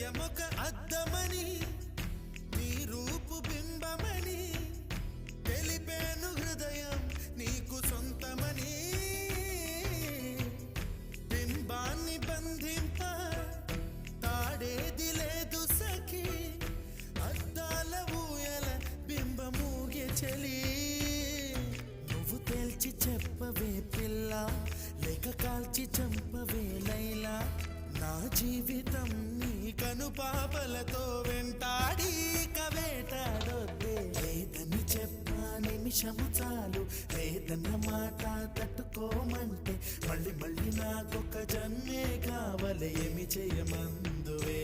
హృదయమొక అద్దమని నీ రూపు బింబమని తెలిపేను హృదయం నీకు సొంతమని బింబాన్ని బంధింప తాడేది లేదు సఖి అద్దాల ఊయల బింబమూగే చలి నువ్వు తేల్చి చెప్పవే పిల్ల లేక కాల్చి చంపవే లైలా నా జీవితం నీ కనుపాపలతో వెంటాడి కవేటాడొద్దే లేదని చెప్పా నిమిషము చాలు లేదన్న మాట తట్టుకోమంటే మళ్ళీ మళ్ళీ నాకొక జన్మే కావాలి ఏమి చేయమందువే